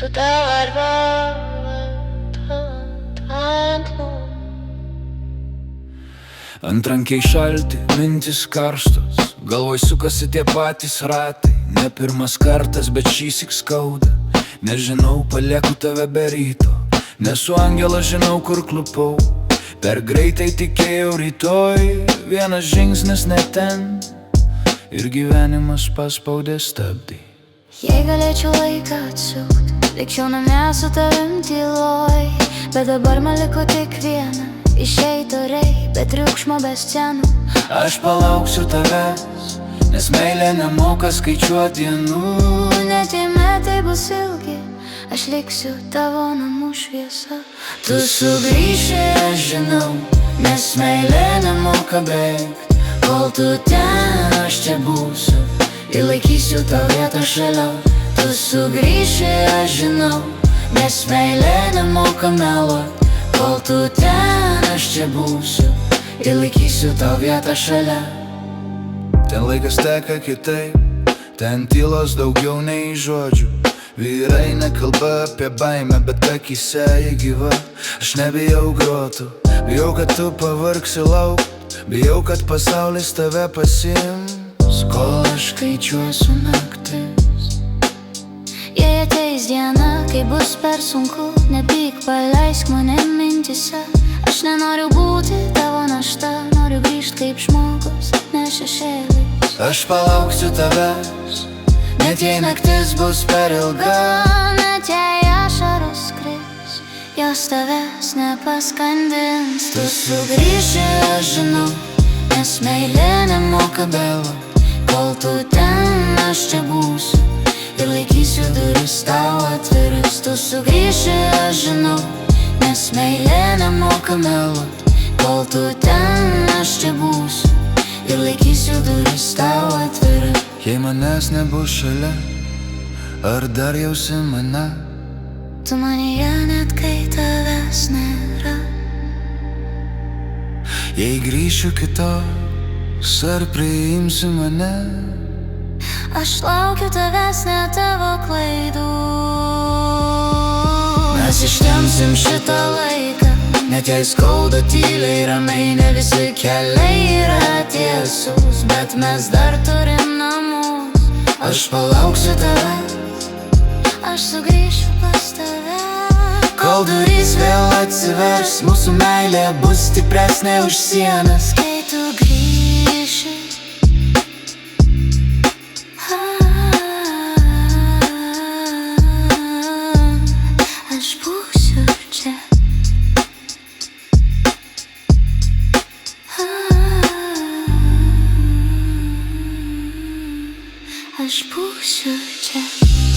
su darba Antrankiai šalti, mintis karstos, galvoj sukasi tie patys ratai. Ne pirmas kartas, bet šįsyk skauda. Nežinau, palieku tave be ryto. Nesu angelas, žinau, kur klupau. Per greitai tikėjau rytoj. Vienas žingsnis ne ten ir gyvenimas paspaudė stabdį. Jei galėčiau laiką atsukt, likčiau namie su tavim tyloj. Bet dabar man liko tik viena, išeit oriai, be triukšmo, be scenų. Aš palauksiu tavęs, nes meilė nemoka skaičiuot dienų. Net jei metai bus ilgi, aš liksiu tavo namų šviesa. Tu sugrįši, aš žinau, nes meilė nemoka bėgt. Kol tu ten, aš čia būsiu ir laikysiu tau vietą šalia. Tu sugrįši, aš žinau, nes meilė nemoka meluot. Kol tu ten, aš čia būsiu ir laikysiu tau vietą šalia. Ten laikas teka kitaip, ten tylos daugiau nei žodžių. Vyrai nekalba apie baimę, bet akyse ji gyva. Aš nebijau grotų, bijau, kad tu pavargsi lauk. Bijau, kad pasaulis tave pasiims, kol aš skaičiuosiu naktis. Jei ateis diena, kai bus per sunku, nepyk, paleisk mane mintise. Aš nenoriu būti tavo našta, noriu grįžt kaip žmogus, ne šešėlis. Aš palauksiu tavęs, net jei naktis bus per ilga. Net jei ašaros kris, jos tavęs nepaskandins. Tu sugrįši, aš žinau, nes meilė nemoka meluot. Kol tu ten, aš čia būsiu ir laikysiu duris tau atviras. Tu sugrįši, aš žinau, nes meilė nemoka meluot. Kol tu ten, aš čia būsiu ir laikysiu duris tau atviras. Jei manęs nebus šalia, ar dar jausi mane? tu manyje net kai tavęs nėra. Jei grįšiu kitoks, ar priimsi mane? Aš laukiu tavęs, ne tavo klaidų. Mes ištempsim šitą laiką, net jei skauda tyliai, ramiai. Ne visi keliai yra tiesus, bet mes dar turim namus. Aš palauksiu tavęs, aš sugrįšiu pas tave. kol durys vėl atsivers, mūsų meilė bus stipresnė už sienas. Kai tu grįši, aš būsiu čia. Aš būsiu čia.